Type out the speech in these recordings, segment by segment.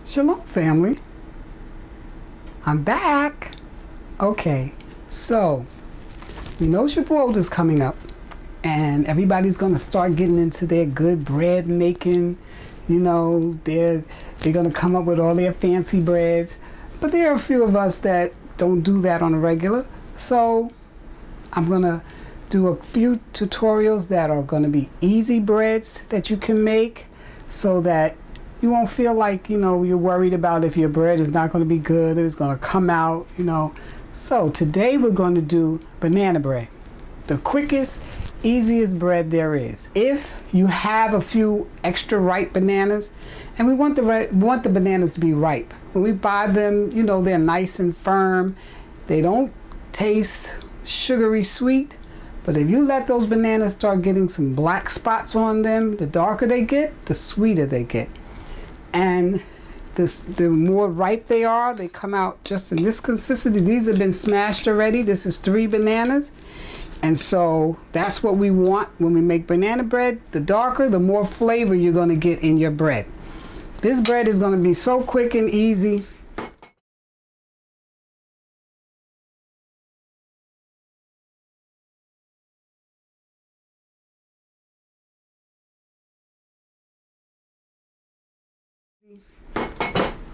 Shalom, family. I'm back. Okay, so we know Shavuot is coming up, and everybody's gonna start getting into their good bread making. You know, they're gonna come up with all their fancy breads, but there are a few of us that don't do that on a regular. So I'm gonna do a few tutorials that are gonna be easy breads that you can make, so that you won't feel like, you know, you're worried about if your bread is not going to be good or it's going to come out, you know. So today we're going to do banana bread, the quickest, easiest bread there is. If you have a few extra ripe bananas, and we want the bananas to be ripe. When we buy them, you know, they're nice and firm. They don't taste sugary sweet. But if you let those bananas start getting some black spots on them, the darker they get, the sweeter they get. And the more ripe they are, they come out just in this consistency. These have been smashed already. This is 3 bananas. And so that's what we want when we make banana bread. The darker, the more flavor you're going to get in your bread. This bread is going to be so quick and easy.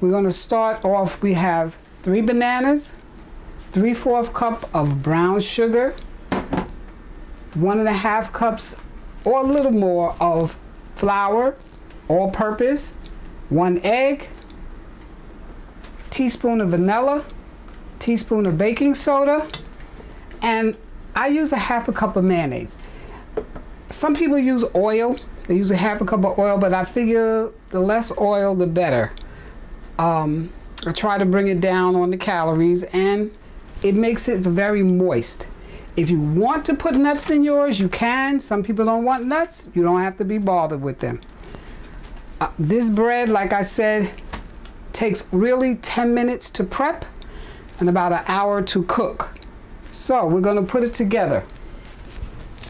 We're going to start off, we have 3 bananas, 3/4 cup of brown sugar, 1.5 cups or a little more of flour, all purpose, 1 egg, teaspoon of vanilla, teaspoon of baking soda, and I use 1/2 cup of mayonnaise. Some people use oil, they use 1/2 cup of oil, but I figure the less oil the better. I try to bring it down on the calories, and it makes it very moist. If you want to put nuts in yours, you can. Some people don't want nuts. You don't have to be bothered with them. This bread, like I said, takes really 10 minutes to prep and about an hour to cook. So we're going to put it together.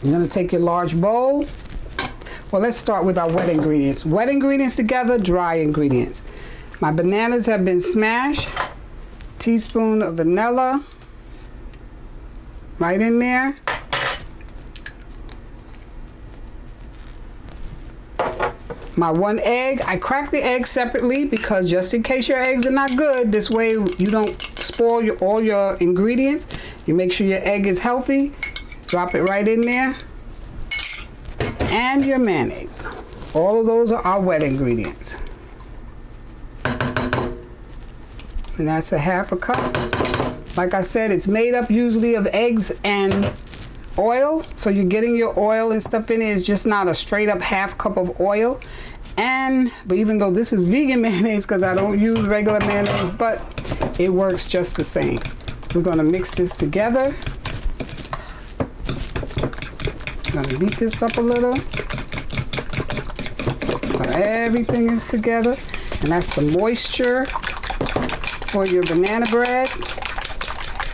You're going to take your large bowl. Well, let's start with our wet ingredients. Wet ingredients together, dry ingredients. My bananas have been smashed. Teaspoon of vanilla right in there. My 1 egg, I crack the egg separately because just in case your eggs are not good, this way you don't spoil all your ingredients. You make sure your egg is healthy. Drop it right in there. And your mayonnaise. All of those are our wet ingredients. And that's 1/2 cup. Like I said, it's made up usually of eggs and oil. So you're getting your oil and stuff in it. It's just not a straight up 1/2 cup of oil. But even though this is vegan mayonnaise, because I don't use regular mayonnaise, but it works just the same. We're gonna mix this together. Gonna beat this up a little. So everything is together, and that's the moisture for your banana bread.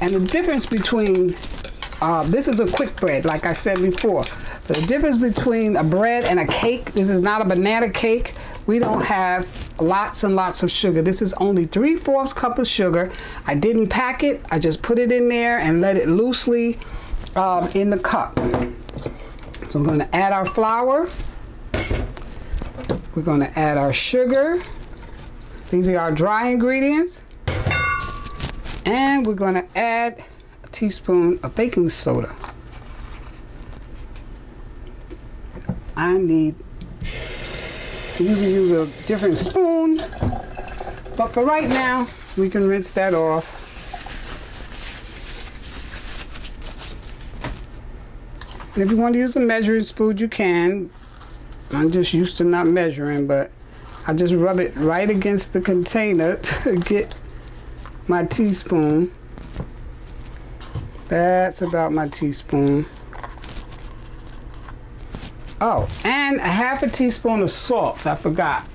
And the difference between this is a quick bread, like I said before. But the difference between a bread and a cake, this is not a banana cake. We don't have lots and lots of sugar. This is only 3/4 cup of sugar. I didn't pack it. I just put it in there and let it loosely in the cup. So we're going to add our flour. We're going to add our sugar. These are our dry ingredients. And we're going to add a teaspoon of baking soda. I need to usually use a different spoon, but for right now, we can rinse that off. And if you want to use a measuring spoon, you can. I'm just used to not measuring, but I just rub it right against the container to get my teaspoon. That's about my teaspoon. Oh, and 1/2 teaspoon of salt. I forgot.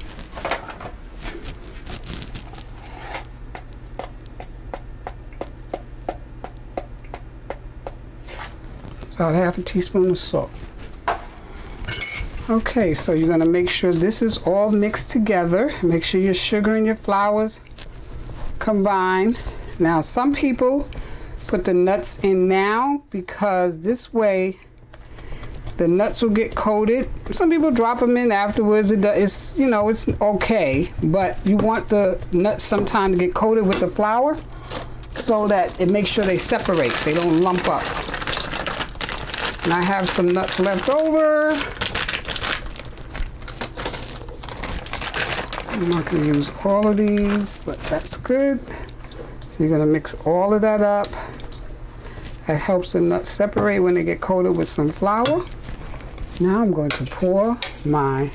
It's about 1/2 teaspoon of salt. Okay, so you're going to make sure this is all mixed together. Make sure your sugar and your flours combine. Now, some people put the nuts in now because this way the nuts will get coated. Some people drop them in afterwards. It's, you know, it's okay, but you want the nuts sometime to get coated with the flour so that it makes sure they separate. They don't lump up. And I have some nuts left over. I'm not going to use all of these, but that's good. So you're going to mix all of that up. That helps the nuts separate when they get coated with some flour. Now I'm going to pour my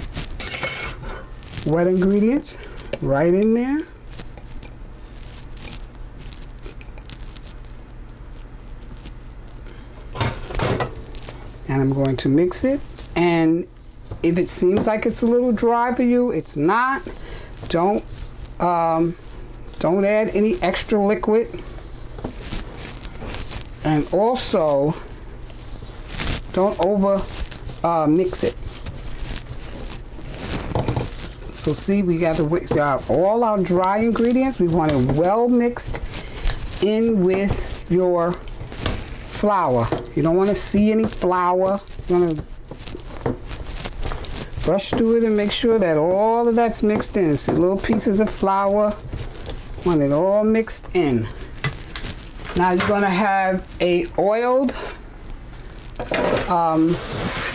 wet ingredients right in there. And I'm going to mix it. And if it seems like it's a little dry for you, it's not. Don't add any extra liquid. And also, don't over mix it. So see, we got all our dry ingredients. We want it well mixed in with your flour. You don't want to see any flour. You want to brush through it and make sure that all of that's mixed in. See little pieces of flour. Want it all mixed in. Now you're going to have a oiled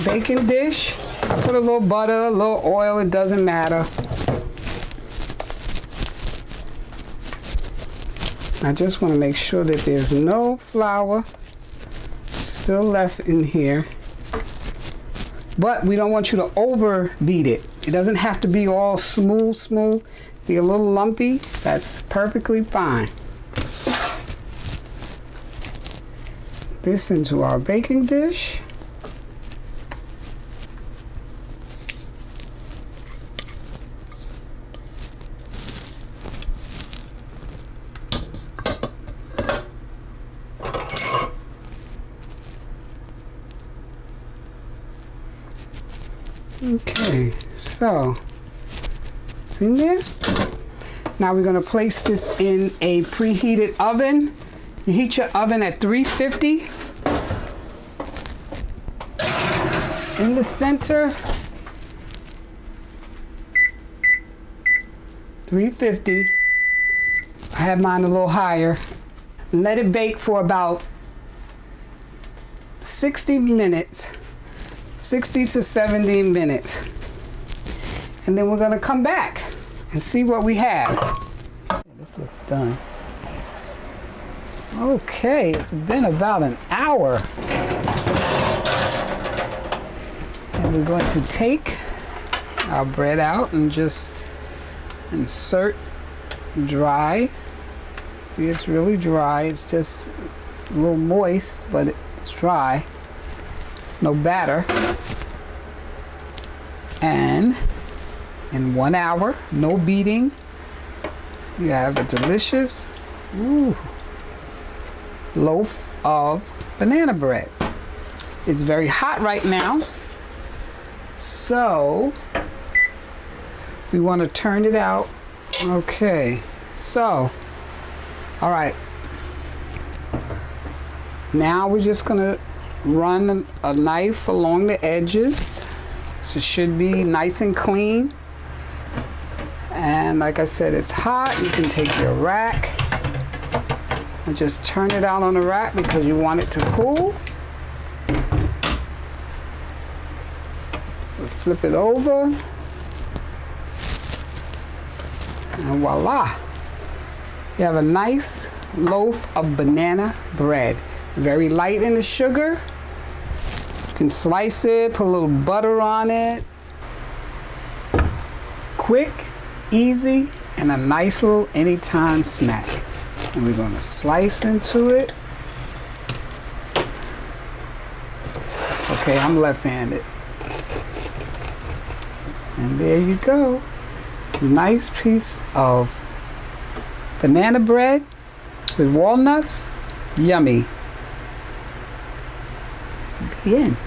baking dish. I put a little butter, a little oil, it doesn't matter. I just want to make sure that there's no flour still left in here. But we don't want you to over beat it. It doesn't have to be all smooth. Be a little lumpy. That's perfectly fine. This into our baking dish. Okay, so it's in there. Now we're going to place this in a preheated oven. You heat your oven at 350. In the center, 350. I have mine a little higher. Let it bake for about 60 minutes. 60 to 70 minutes. And then we're going to come back and see what we have. This looks done. Okay, it's been about an hour. And we're going to take our bread out and just insert dry. See, it's really dry. It's just a little moist, but it's dry. No batter. And in 1 hour, no beating, you have a delicious loaf of banana bread. It's very hot right now, so we want to turn it out. Okay, so all right, now we're just gonna run a knife along the edges. So it should be nice and clean. And like I said, it's hot. You can take your rack and just turn it out on the rack because you want it to cool. We'll flip it over. And voila. You have a nice loaf of banana bread. Very light in the sugar. You can slice it, put a little butter on it. Quick, easy, and a nice little anytime snack. And we're going to slice into it. Okay, I'm left-handed. And there you go. Nice piece of banana bread with walnuts. Yummy. The end.